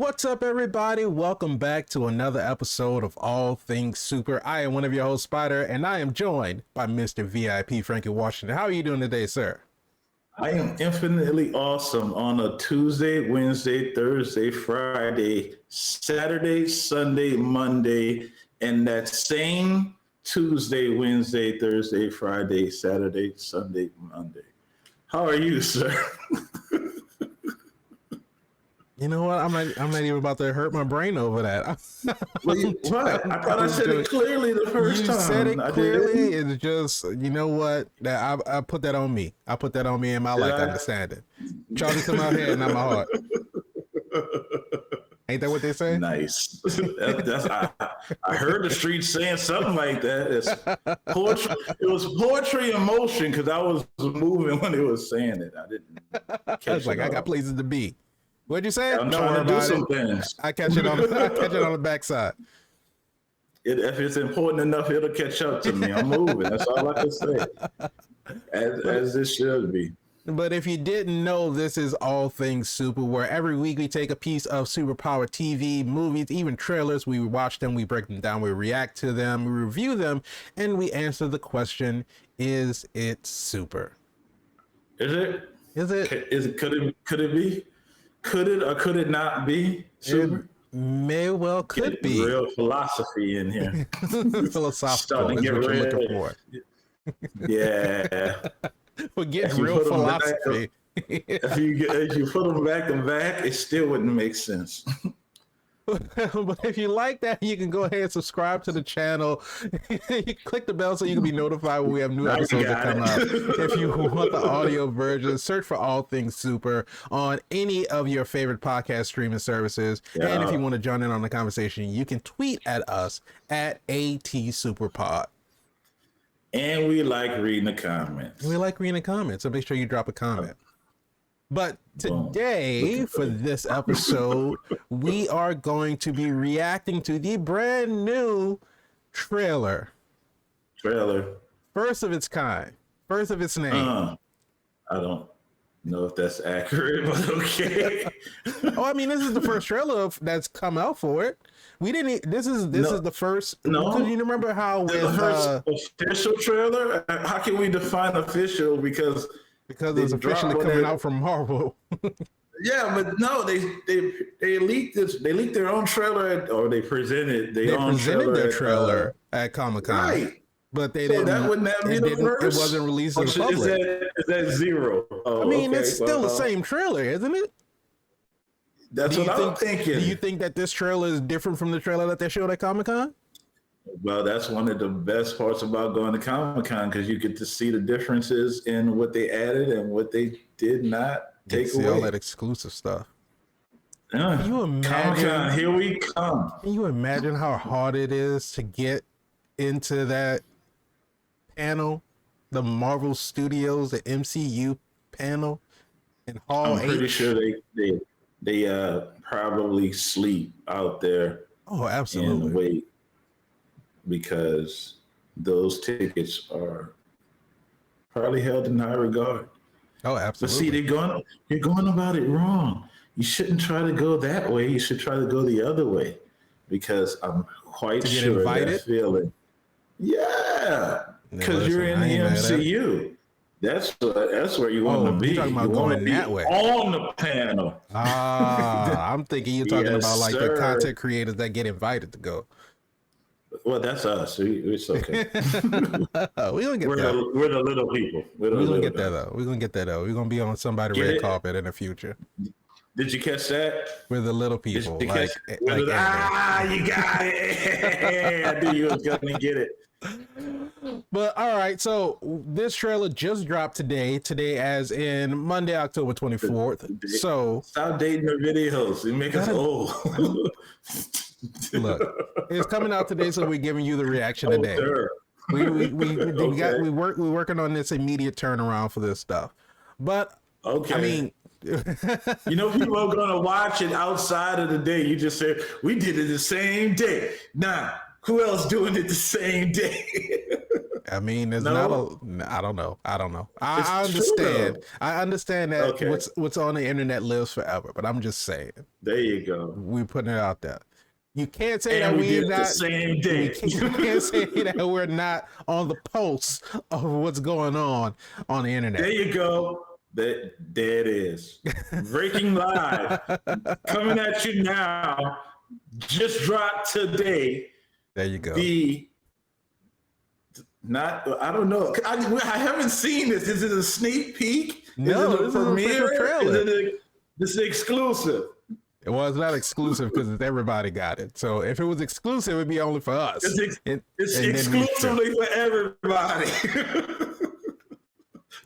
What's up, everybody? Welcome back to another episode of All Things Super. I am one of your hosts, Spider, and I am joined by Mr. VIP Frankie Washington. How are you doing today, sir? I am infinitely awesome on a Tuesday, Wednesday, Thursday, Friday, Saturday, Sunday, Monday, and that same Tuesday, Wednesday, Thursday, Friday, Saturday, Sunday, Monday. How are you, sir? You know what? I'm not even about to hurt my brain over that. What? I thought I said it clearly the first time. You said it clearly. It's just, you know what? That I put that on me. I put that on me and my lack of understanding. Charlie, come out here and not my heart. Ain't that what they say? Nice. I heard the streets saying something like that. It's poetry. It was poetry in motion because I was moving when they was saying it. I didn't catch I was like, it I got places to be. What'd you say? I'm trying to do some things. I catch it on the backside. If it's important enough, it'll catch up to me. I'm moving. That's all I can say. As this should be. But if you didn't know, this is All Things Super, where every week we take a piece of superpower TV, movies, even trailers. We watch them, we break them down, we react to them, we review them, and we answer the question, is it super? Is it? Could it be? Could it or could it not be super? It may well could be. Real philosophy in here. Philosophical is what you're looking for. Yeah. We're getting real philosophy. If you put them back and back, it still wouldn't make sense. But if you like that, you can go ahead and subscribe to the channel. You click the bell so you can be notified when we have new episodes that come out. If you want the audio version, search for All Things Super on any of your favorite podcast streaming services. Yeah. And if you want to join in on the conversation, you can tweet at us at ATSuperPod. And we like reading the comments. So make sure you drop a comment. But today, for this episode, we are going to be reacting to the brand new trailer. First of its kind. First of its name. I don't know if that's accurate, but okay. I mean, this is the first trailer that's come out for it. We didn't. This is the first. No, you remember how the first official traior? How can we define official? Because it's officially coming out from Marvel. Yeah, but no, they leaked this. They leaked their own trailer, or they presented their trailer at Comic-Con. Right. But they didn't. That wouldn't have been the first. It wasn't released to the public. Is that zero? I mean, it's still the same trailer, isn't it? That's what I'm thinking. Do you think that this trailer is different from the trailer that they showed at Comic-Con? Well, that's one of the best parts about going to Comic-Con, because you get to see the differences in what they added and what they did not take away. All that exclusive stuff. Can you imagine? Comic-Con, here we come. Can you imagine how hard it is to get into that panel, the Marvel Studios, the MCU panel in Hall H? I'm pretty sure they probably sleep out there. Oh, absolutely. And wait, because those tickets are probably held in high regard. Oh, absolutely. But see, you're going about it wrong. You shouldn't try to go that way. You should try to go the other way, because I'm quite sure that feeling. Yeah, because you're in the MCU. That's where you want to be. You're talking about going that way on the panel. I'm thinking you're talking about like the content creators that get invited to go. Well, that's us. It's okay. We're gonna get that. We're the little people. We're gonna get that though. We're gonna get that though. We're gonna be on somebody's red carpet in the future. Did you catch that? We're the little people. You got it. I knew you was gonna get it. But all right, so this trailer just dropped today as in Monday, October 24th. So stop dating the videos. You make us old. Look, it's coming out today, so we're giving you the reaction today. Sure. We're working on this immediate turnaround for this stuff. But okay, I mean, people are gonna watch it outside of the day. You just said we did it the same day. Nah, who else doing it the same day? I mean, there's No? I don't know. I don't know. It's I true, understand. though. I understand that Okay. what's on the internet lives forever. But I'm just saying, There you go. we putting it out there. You can't say And that we did we're it the not. same day. You can't say that we're not on the pulse of what's going on the internet. There you go. There it is. Breaking live. Coming at you now. Just dropped today. There you go. I don't know. I haven't seen this. Is it a sneak peek? No, is it a premiere? trailer. This is exclusive. Well, it's not exclusive because everybody got it. So if it was exclusive, it'd be only for us. It's exclusively for everybody.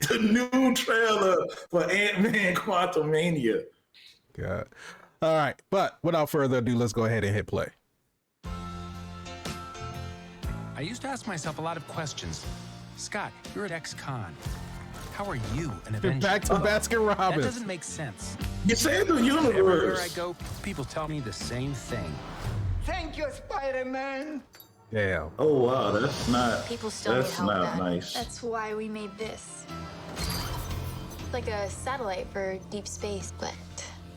The new trailer for Ant-Man Quantumania. God. All right. But without further ado, let's go ahead and hit play. I used to ask myself a lot of questions. Scott, you're at ex-con. How are you an Avenger? Back to Baskin That Robbins. doesn't make sense. You saved the Everywhere I universe. go, people tell me the same thing. Thank you, Spider-Man. Damn. Oh wow, that's not. People still need That's help. not Dad. nice. That's why we made this. Like a satellite for deep space, but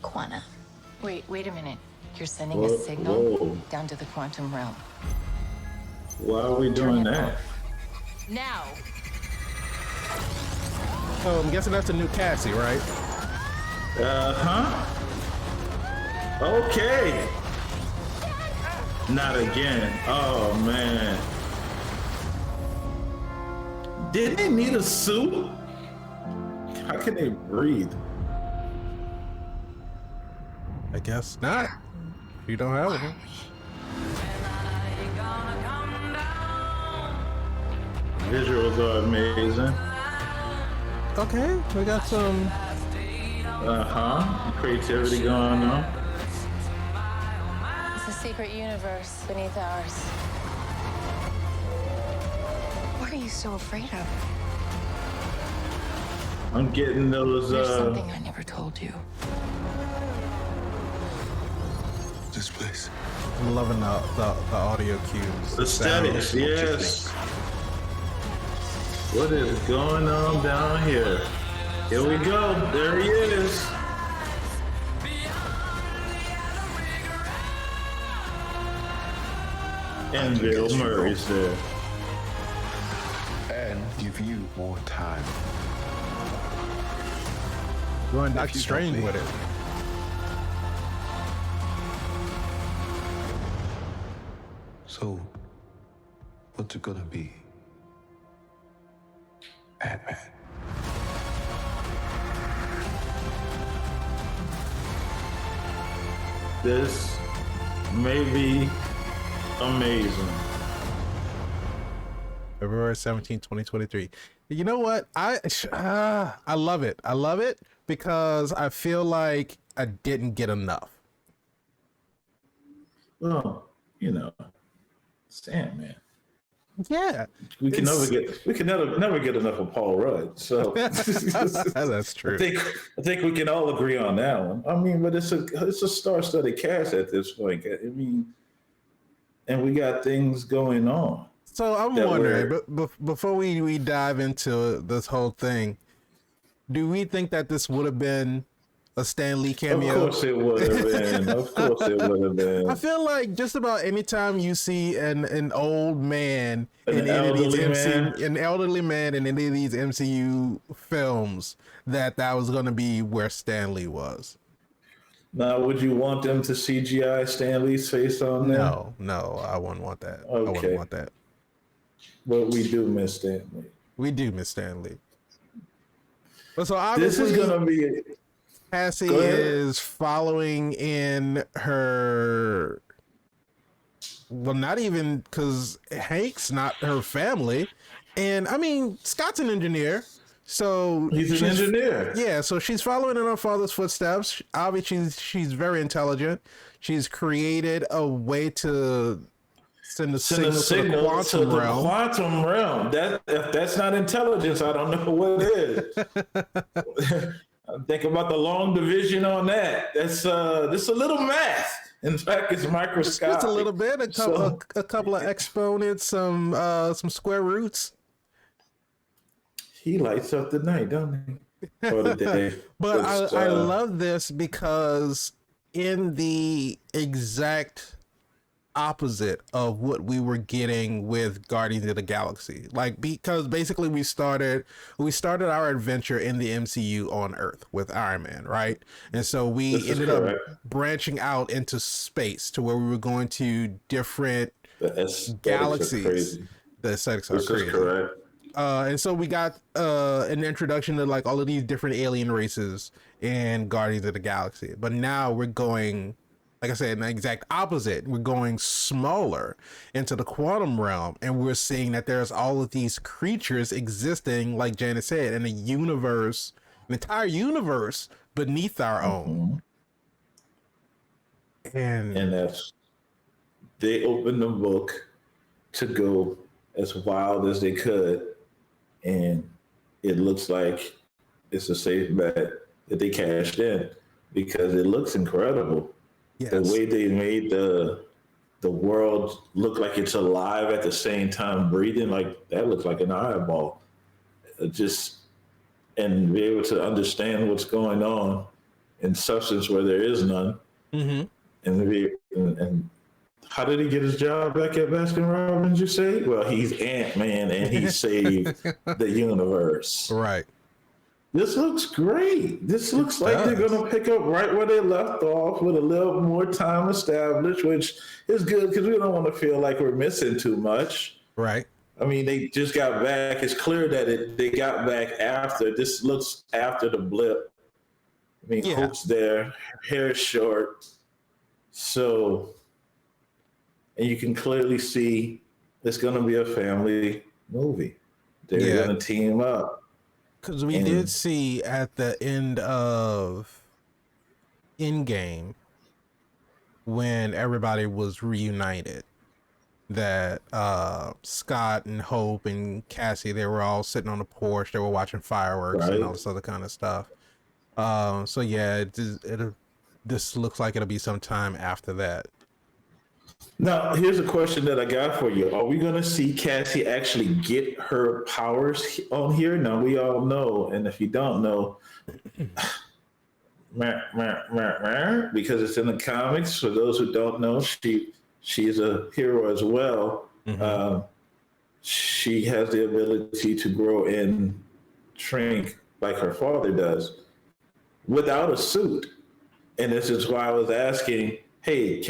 quanta. Wait a minute. You're sending Whoa, a signal whoa. down to the quantum realm. Why are we doing Turn it that? off. Now! So I'm guessing that's a new Cassie, right? Okay. Not again. Oh man. Did they need a suit? How can they breathe? I guess not. You don't have one. Visuals are amazing. Okay, we got some. Creativity going on. It's a secret universe beneath ours. What are you so afraid of? I'm getting those. There's something I never told you. This place. I'm loving the audio cues. The aesthetics, yes. What is going on down here? Here we go. There he is. And Bill Murray's there. And give you more time. Going Doctor Strange with it. So, what's it gonna be? Ant-Man. This may be amazing. February 17, 2023. You know what? I love it. I love it because I feel like I didn't get enough. Well, you know, Sandman. Yeah. We can never get enough of Paul Rudd. So That's true. I think we can all agree on that one. I mean, but it's a star-studded cast at this point. I mean, and we got things going on. So I'm wondering, but before we dive into this whole thing, do we think that this would have been a Stan Lee cameo? Of course it would have been. Of course it would have been. I feel like just about any time you see an old man An elderly man in any of these MCU films, that was going to be where Stan Lee was. Now, would you want them to CGI Stan Lee's face on there? No, I wouldn't want that. Okay. I wouldn't want that. But we do miss Stan Lee. We do miss Stan Lee. But so This obviously, is going to be... Cassie Go ahead. is following in her. Well, not even, because Hank's not her family. And I mean, Scott's an engineer. So He's an engineer. Yeah, so she's following in her father's footsteps. Obviously, she's very intelligent. She's created a way to send a signal to the quantum realm. If that's not intelligence, I don't know what it is. Think about the long division on that. That's a little math. In fact, it's microscopic. Just a little bit, a couple of exponents, some square roots. he lights up the night, don't he? Or the day. But It's, I love this because in the exact opposite of what we were getting with Guardians of the Galaxy, like, because basically we started our adventure in the MCU on Earth with Iron Man, right? And so we ended up branching out into space to where we were going to different galaxies. The aesthetics are crazy. Correct. And so we got an introduction to like all of these different alien races in Guardians of the Galaxy. But now we're going, like I said, the exact opposite. We're going smaller into the quantum realm, and we're seeing that there's all of these creatures existing, like Janet said, in a universe, an entire universe beneath our own. And that's, they opened the book to go as wild as they could, and it looks like it's a safe bet that they cashed in because it looks incredible. Yes. The way they made the world look like it's alive at the same time breathing, like that looks like an eyeball. And be able to understand what's going on in substance where there is none. Mm-hmm. And how did he get his job back at Baskin Robbins, you say? Well, he's Ant-Man and he saved the universe. Right. This looks great. This looks like they're going to pick up right where they left off with a little more time established, which is good because we don't want to feel like we're missing too much. Right. I mean, they just got back. It's clear that they got back after. This looks after the blip. I mean, Hope's there, hair is short. So... and you can clearly see it's going to be a family movie. They're going to team up. Because we did see at the end of Endgame, when everybody was reunited, that Scott and Hope and Cassie, they were all sitting on the porch. They were watching fireworks and all this other kind of stuff. So yeah, this looks like it'll be sometime after that. Now, here's a question that I got for you. Are we going to see Cassie actually get her powers on here? Now, we all know, and if you don't know, because it's in the comics, for those who don't know, she's a hero as well. Mm-hmm. She has the ability to grow and shrink like her father does without a suit. And this is why I was asking, hey,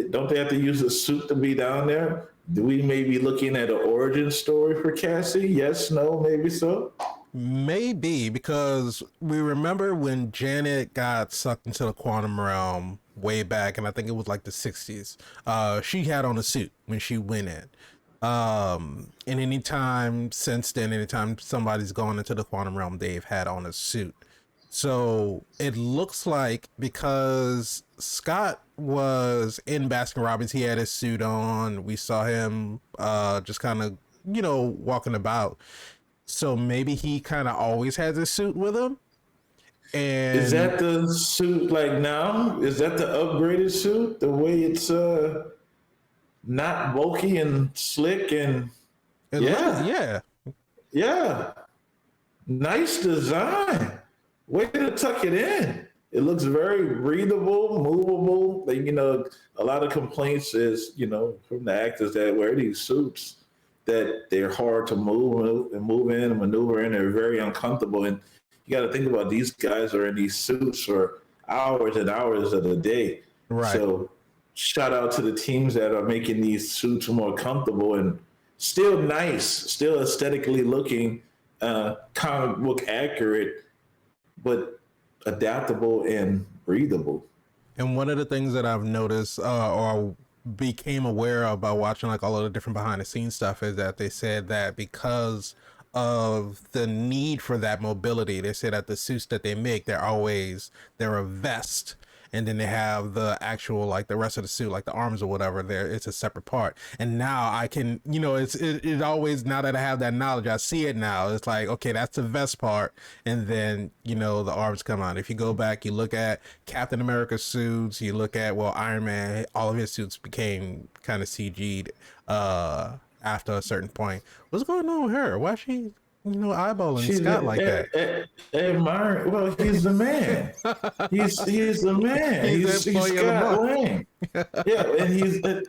don't they have to use a suit to be down there? Do we maybe looking at an origin story for Cassie? Yes, no, maybe so? Maybe, because we remember when Janet got sucked into the quantum realm way back, and I think it was like the 60s. She had on a suit when she went in. And anytime since then, anytime somebody's gone into the quantum realm, they've had on a suit. So it looks like because Scott was in Baskin Robbins, he had his suit on. We saw him just kind of, walking about. So maybe he kind of always has his suit with him. And is that the suit like now? Is that the upgraded suit? The way it's not bulky and slick and yeah. Nice design. Way to tuck it in. It looks very breathable, movable. A lot of complaints is, from the actors that wear these suits, that they're hard to move in and maneuver in. They're very uncomfortable. And you got to think about these guys are in these suits for hours and hours of the day. Right. So shout out to the teams that are making these suits more comfortable and still nice, still aesthetically looking, comic book accurate, but adaptable and breathable. And one of the things that I've noticed or became aware of by watching like all of the different behind the scenes stuff is that they said that because of the need for that mobility, they said that the suits that they make, they're a vest. And then they have the actual, like the rest of the suit, like the arms or whatever, it's a separate part. And now I can, it always, now that I have that knowledge, I see it now. It's like, okay, that's the vest part. And then, the arms come out. If you go back, you look at Captain America's suits, you look at, Iron Man, all of his suits became kind of CG'd after a certain point. What's going on with her? Why is she You know, eyeballing She's Scott like that. admiring. Well, he's the man. He's the man. He's the He's employee of the Scott month. Lang. Yeah,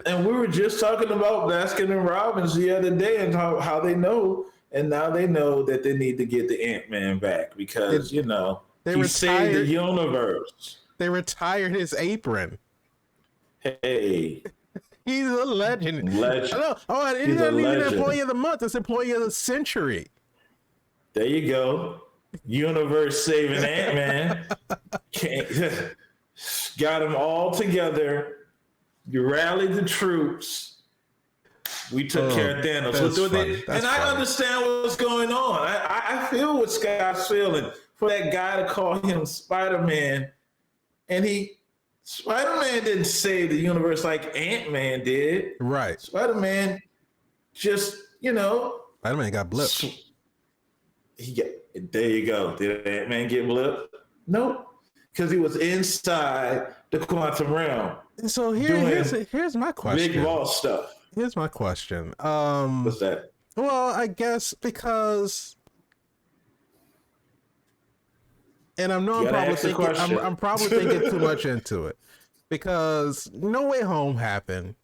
and we were just talking about Baskin and Robbins the other day and how they know, and now they know that they need to get the Ant-Man back because he saved the universe. They retired his apron. Hey, He's a legend. Legend. It's He's a not even legend. employee of the month. It's employee of the century. there you go. Universe saving Ant-Man. Got them all together. You rallied the troops. We took care of Thanos. That's funny. And I understand what's going on. I feel what Scott's feeling for that guy to call him Spider-Man. And Spider-Man didn't save the universe like Ant-Man did. Right. Spider-Man just, Spider-Man got blipped. There you go. Did Ant-Man get blipped? Nope. Because he was inside the quantum realm. So here's my question. Big boss stuff. Here's my question. What's that? Well, I guess because, and I'm probably thinking too much into it because No Way Home happened.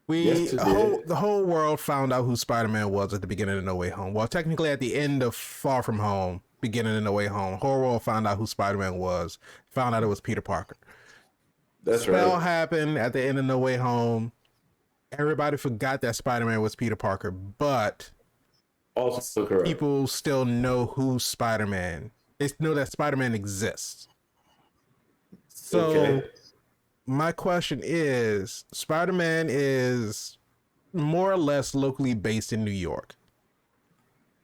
The whole world found out who Spider-Man was at the beginning of No Way Home. Well, technically at the end of Far From Home, beginning of No Way Home, the whole world found out who Spider-Man was. Found out it was Peter Parker. That's right. Spell happened at the end of No Way Home. Everybody forgot that Spider-Man was Peter Parker, but Also correct. people still know who Spider-Man. They know that Spider-Man exists. So my question is, Spider-Man is more or less locally based in New York.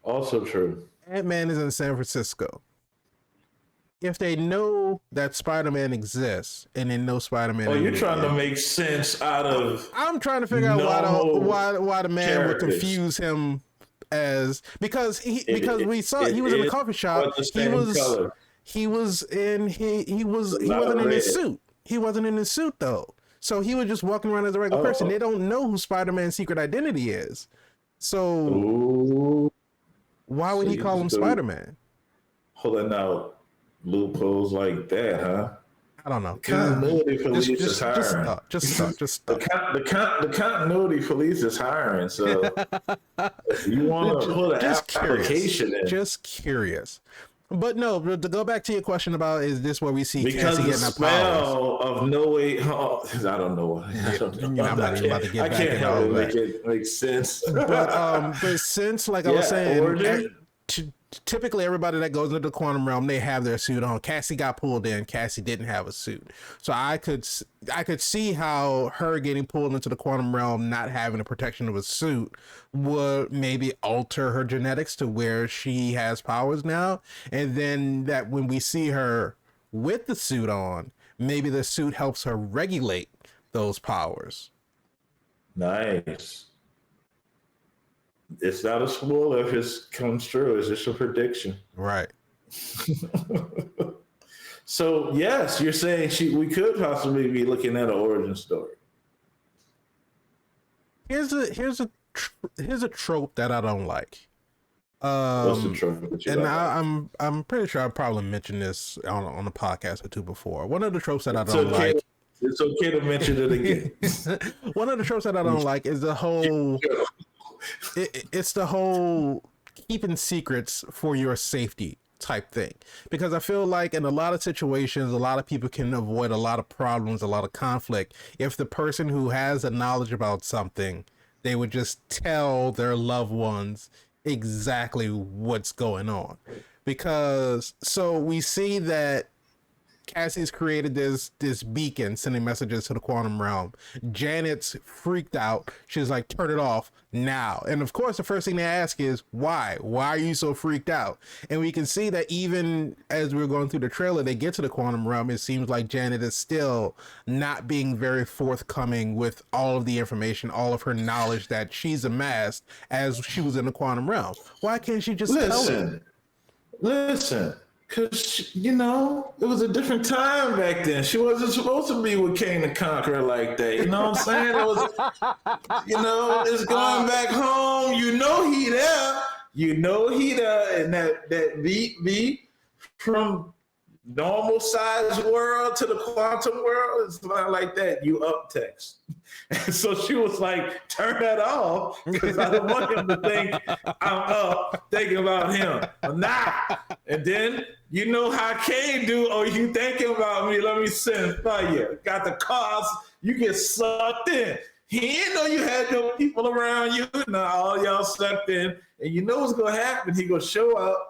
Also true. Ant-Man is in San Francisco. If they know that Spider-Man exists and they know Spider-Man, You're trying to make sense out of. I'm trying to figure out why the man would confuse him as because we saw he was in the coffee shop. He wasn't in his suit. He wasn't in his suit though. So he was just walking around as a regular person. They don't know who Spider-Man's secret identity is. So why would he call him Spider-Man? Hold on now. Loopholes like that, huh? I don't know. Continuity police is hiring. Just stop. The continuity police is hiring. So if you want to put an application in. Just curious. But no, to go back to your question about is this where we see because Cassie the getting her smell powers? of No Way Home. I don't know. I'm not even about to get I back can't into help all it that. make it make sense. But since, like I was saying, origin. typically everybody that goes into the quantum realm, they have their suit on. Cassie got pulled in. Cassie didn't have a suit, so I could see how her getting pulled into the quantum realm, not having the protection of a suit, would maybe alter her genetics to where she has powers now, and then that when we see her with the suit on, maybe the suit helps her regulate those powers. Nice. It's not a spoiler if it comes true. It's just a prediction. Right. So yes, you're saying we could possibly be looking at an origin story. Here's a trope that I don't like. What's the trope that you and like? I'm pretty sure I probably mentioned this on a podcast or two before. One of the tropes that I don't like. It's okay to mention it again. One of the tropes that I don't like is the whole. It's the whole keeping secrets for your safety type thing, because I feel like in a lot of situations, a lot of people can avoid a lot of problems, a lot of conflict if the person who has the knowledge about something, they would just tell their loved ones exactly what's going on. Because so we see that Cassie's created this beacon sending messages to the quantum realm. Janet's freaked out. She's like, turn it off now. And of course, the first thing they ask is, why? Why are you so freaked out? And we can see that even as we're going through the trailer, they get to the quantum realm. It seems like Janet is still not being very forthcoming with all of the information, all of her knowledge that she's amassed as she was in the quantum realm. Why can't she just tell him? Listen. Because, it was a different time back then. She wasn't supposed to be with King the Conqueror like that. You know what I'm saying? It was, it's going back home. He there. he done, and that beat me from normal size world to the quantum world. It's not like that. You up text. And so she was like, turn that off because I don't want him to think I'm up thinking about him. But nah. And then you know how Kane do, oh, you thinking about me, let me send fire. Got the cost, you get sucked in. He didn't know you had no people around you. Now all y'all sucked in. And you know what's gonna happen. He gonna show up.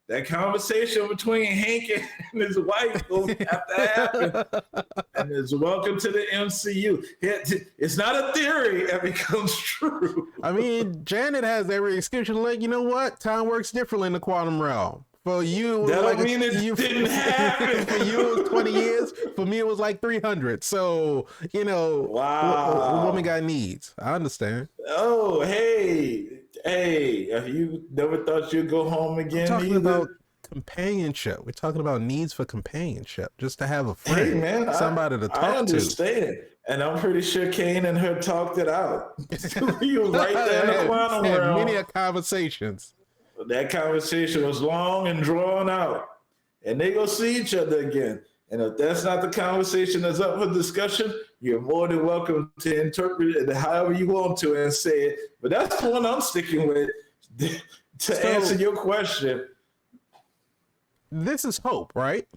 That conversation between Hank and his wife will have to happen. And it's welcome to the MCU. It's not a theory, it becomes true. I mean, Janet has every excuse. She's like, you know what? Time works differently in the quantum realm. For you, that like don't mean it didn't happen. For you, it was 20 years. For me, it was like 300. So, wow. A woman got needs. I understand. Oh, hey, have you never thought you'd go home again? We're talking about companionship. We're talking about needs for companionship. Just to have a friend, hey, man, somebody to talk to. I understand. And I'm pretty sure Kane and her talked it out. You was right there in the quantum realm. Many conversations. That conversation was long and drawn out, and they go see each other again. And if that's not the conversation that's up for discussion, you're more than welcome to interpret it however you want to and say it. But that's the one I'm sticking with to answer your question. This is Hope, right?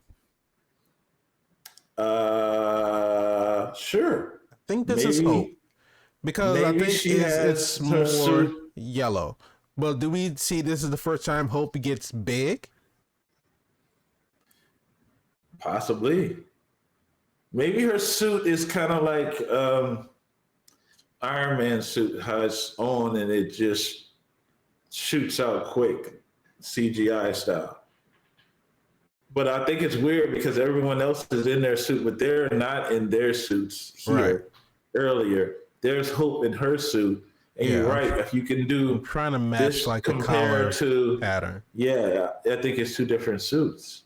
Sure. I think this is Hope because I think it's more yellow. But do we see this is the first time Hope gets big? Possibly. Maybe her suit is kind of like Iron Man suit, how it's on and it just shoots out quick, CGI style. But I think it's weird because everyone else is in their suit, but they're not in their suits here. Earlier, there's Hope in her suit. And you're right. If you can do, I'm trying to match like the color pattern. Yeah, I think it's two different suits.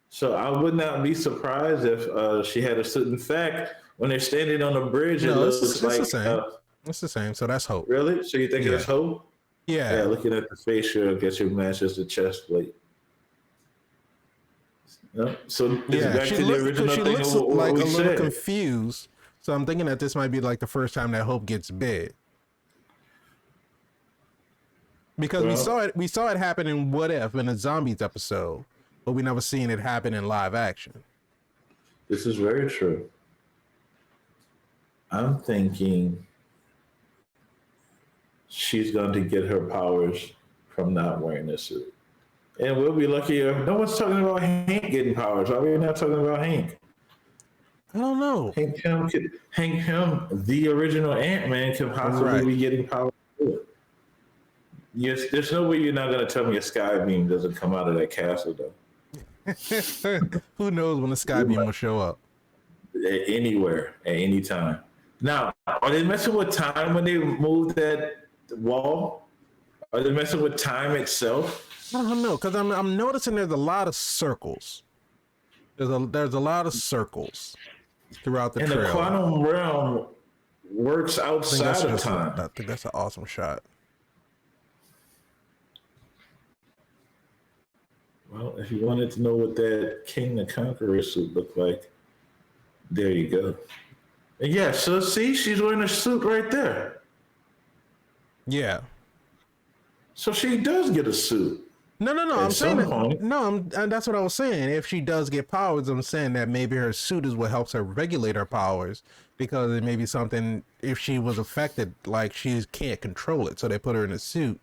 So I would not be surprised if she had a suit. In fact, when they're standing on the bridge, it looks like the same. It's the same. So that's Hope. Really? So you think it's Hope? Yeah. Yeah. Looking at the facial, I guess it matches the chest plate. No? So back to the original thing. She looks like a little confused. So I'm thinking that this might be like the first time that Hope gets big. Because we saw it happen in What If in a Zombies episode, but we never seen it happen in live action. This is very true. I'm thinking she's going to get her powers from not wearing this suit. And we'll be lucky if no one's talking about Hank getting powers. Why are we not talking about Hank? I don't know. Hank Pym, the original Ant-Man, can possibly be getting powers too. Yes, there's no way you're not going to tell me a sky beam doesn't come out of that castle, though. Who knows when the sky beam will show up? Anywhere, at any time. Now, are they messing with time when they move that wall? Are they messing with time itself? I don't know, because I'm noticing there's a lot of circles. There's a lot of circles throughout the trailer. And the quantum realm works outside of time. I think that's an awesome shot. Well, if you wanted to know what that King the Conqueror suit looked like, there you go. And yeah, so see, she's wearing a suit right there. Yeah. So she does get a suit. No. I'm saying that, that's what I was saying. If she does get powers, I'm saying that maybe her suit is what helps her regulate her powers, because it may be something, if she was affected, like she can't control it, so they put her in a suit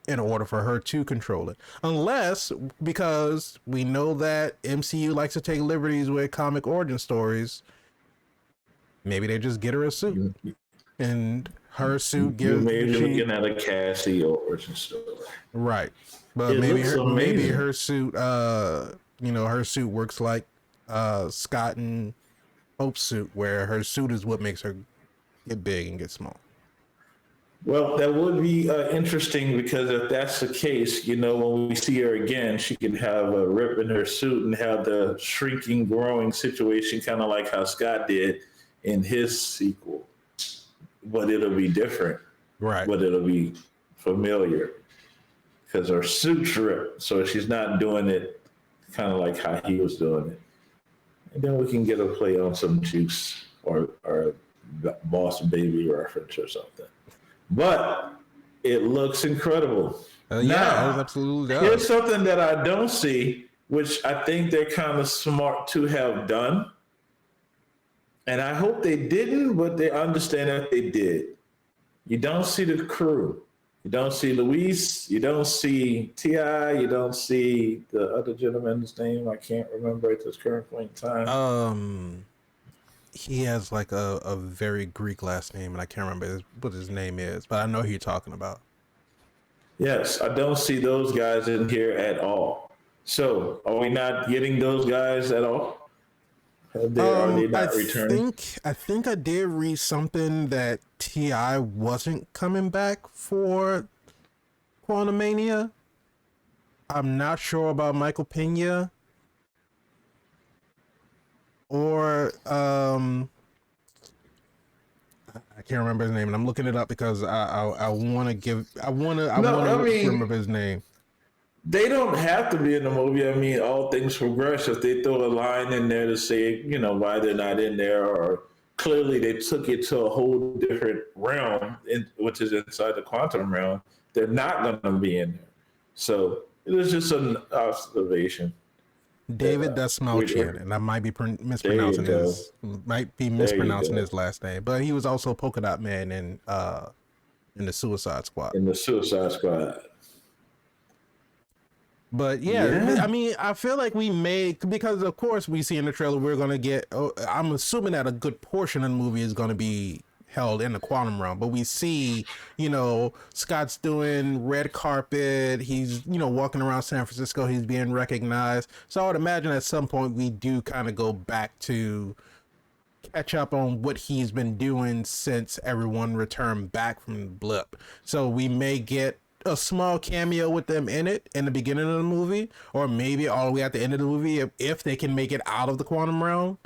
in order for her to control it. Unless, because we know that MCU likes to take liberties with comic origin stories, maybe they just get her a suit. And her suit gives... Maybe looking at a Cassie origin story. Right. But maybe her suit, her suit works like Scott and Hope's suit, where her suit is what makes her get big and get small. Well, that would be interesting, because if that's the case, when we see her again, she can have a rip in her suit and have the shrinking, growing situation, kind of like how Scott did in his sequel. But it'll be different. Right. But it'll be familiar. because her suit's ripped, so she's not doing it kind of like how he was doing it. And then we can get a play on some Juice or Boss Baby reference or something. But it looks incredible. Yeah, it absolutely does. Here's something that I don't see, which I think they're kind of smart to have done. And I hope they didn't, but they understand that they did. You don't see the crew. You don't see Luis. You don't see T.I. You don't see the other gentleman's name. I can't remember at this current point in time. He has like a very Greek last name, and I can't remember what his name is, but I know who you're talking about. Yes, I don't see those guys in here at all. So, are we not getting those guys at all? Are they not returning? I think I did read something that T.I. wasn't coming back for Quantumania. I'm not sure about Michael Pena or I can't remember his name, and I'm looking it up because I want to remember his name. They don't have to be in the movie. I mean, all things progress. If they throw a line in there to say, why they're not in there, or clearly they took it to a whole different realm, which is inside the quantum realm, they're not going to be in there. So it was just an observation. David Dasmalchian, and I might be mispronouncing his last name, but he was also Polka Dot Man in the Suicide Squad. In the Suicide Squad. But yeah, I mean, I feel like because of course we see in the trailer we're gonna get. I'm assuming that a good portion of the movie is gonna be held in the quantum realm, but we see, Scott's doing red carpet. He's, walking around San Francisco. He's being recognized. So I would imagine at some point we do kind of go back to catch up on what he's been doing since everyone returned back from the blip. So we may get a small cameo with them in it in the beginning of the movie, or maybe all the way at the end of the movie if they can make it out of the quantum realm.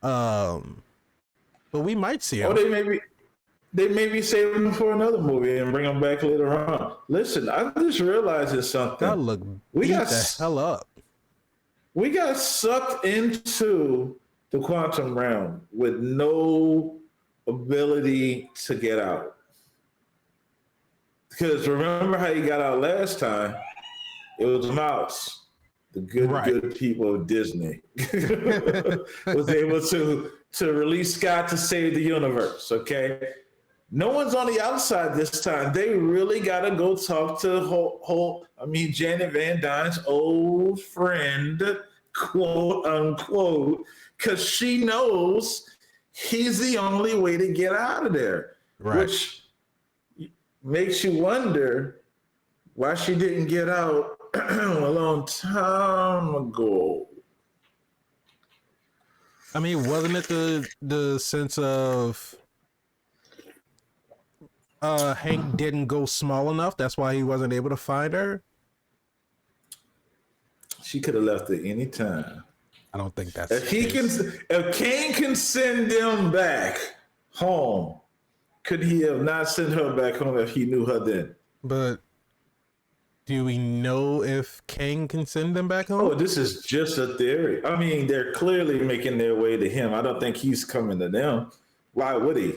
But we might see them. Or they may be saving them for another movie and bring them back later on. Listen, I just realized it's something. That look beat the hell up. We got sucked into the quantum realm with no ability to get out. Because remember how you got out last time? It was Mouse, the good people of Disney, was able to release Scott to save the universe. Okay, no one's on the outside this time. They really got to go talk to Janet Van Dyne's old friend, quote unquote, because she knows he's the only way to get out of there. Right. Which makes you wonder why she didn't get out a long time ago. I mean, wasn't it the sense of Hank didn't go small enough? That's why he wasn't able to find her? She could have left at any time. I don't think that's if Kane can send them back home, could he have not sent her back home if he knew her then? But do we know if Kang can send them back home? Oh, this is just a theory. I mean, they're clearly making their way to him. I don't think he's coming to them. Why would he?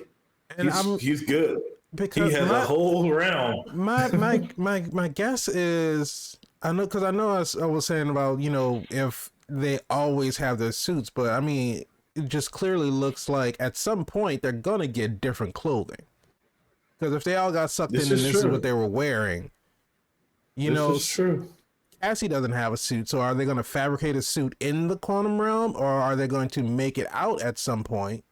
And he's good. Because he has a whole realm. My guess is, I know I was saying about, if they always have their suits, but I mean, it just clearly looks like at some point they're gonna get different clothing, because if they all got sucked in and this is what they were wearing, this is true. Cassie doesn't have a suit, so are they gonna fabricate a suit in the quantum realm, or are they going to make it out at some point,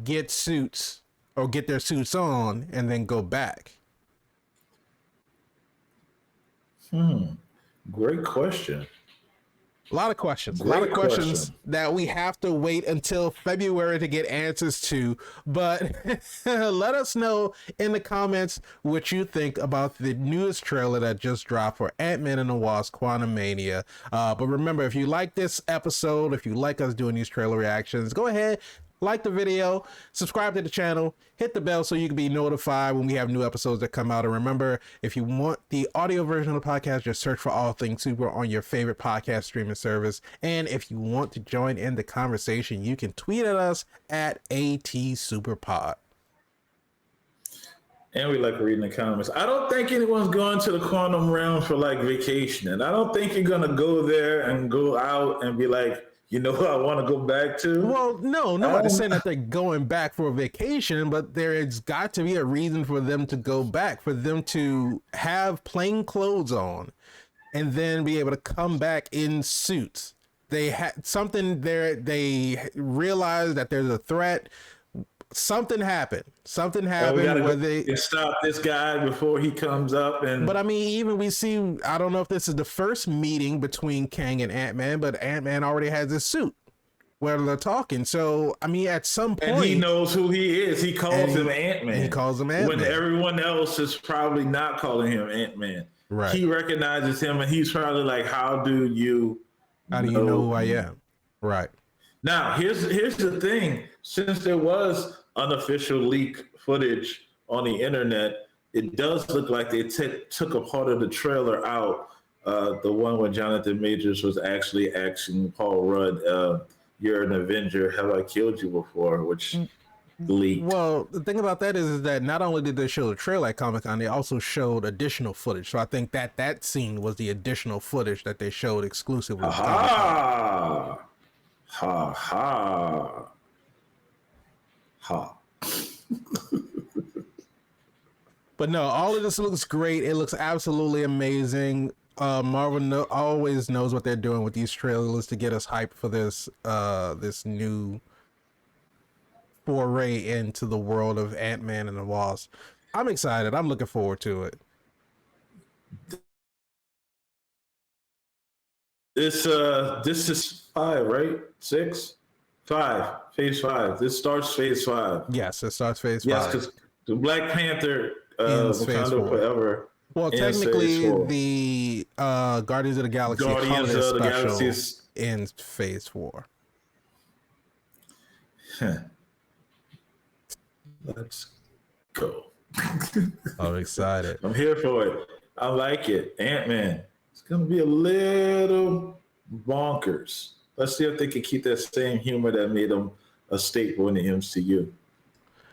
get suits or get their suits on, and then go back? Great question. A lot of questions that we have to wait until February to get answers to. But let us know in the comments what you think about the newest trailer that just dropped for Ant-Man and the Wasp: Quantumania. But remember, if you like this episode, if you like us doing these trailer reactions, go ahead, like the video, subscribe to the channel, hit the bell so you can be notified when we have new episodes that come out. And remember, if you want the audio version of the podcast, just search for All Things Super on your favorite podcast streaming service. And if you want to join in the conversation, you can tweet at us at ATSuperPod. And we like reading the comments. I don't think anyone's going to the quantum realm for like vacation. And I don't think you're going to go there and go out and be like, you know who I want to go back to? Well, no, nobody's saying that they're going back for a vacation, but there's got to be a reason for them to go back, for them to have plain clothes on and then be able to come back in suits. They had something there. They realized that there's a threat. Something happened where they stop this guy before he comes up. But I mean, even we see, I don't know if this is the first meeting between Kang and Ant-Man, but Ant-Man already has his suit where they're talking. So I mean, at some point, and he knows who he is. He calls him Ant-Man. He calls him Ant-Man when everyone else is probably not calling him Ant-Man. Right. He recognizes him, and he's probably like, "How do you know who I am?" Right. Now, here's the thing. Since there was unofficial leak footage on the internet, it does look like they took a part of the trailer out. The one where Jonathan Majors was actually asking Paul Rudd, "You're an Avenger. Have I killed you before?" Which leaked. Well, the thing about that is that not only did they show the trailer at Comic-Con, they also showed additional footage. So I think that scene was the additional footage that they showed exclusively. Ha ha. But no, all of this looks great. It looks absolutely amazing. Marvel always knows what they're doing with these trailers to get us hyped for this this new foray into the world of Ant-Man and the Wasp. I'm excited. I'm looking forward to it. This is 5, right? 6? 5. Phase 5. This starts Phase 5. Yes, it starts Phase 5. Yes, because the Black Panther, Wakanda Forever. Well, technically, the Guardians of the Galaxy special in Phase 4. Let's go. I'm excited. I'm here for it. I like it. Ant-Man. It's going to be a little bonkers. Let's see if they can keep that same humor that made them a staple in the MCU.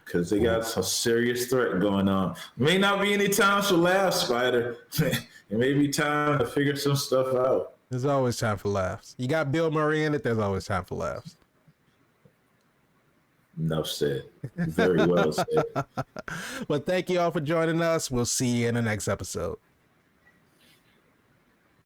Because they got some serious threat going on. May not be any time for laughs, Spider. It may be time to figure some stuff out. There's always time for laughs. You got Bill Murray in it, there's always time for laughs. Enough said. Very well said. But thank you all for joining us. We'll see you in the next episode.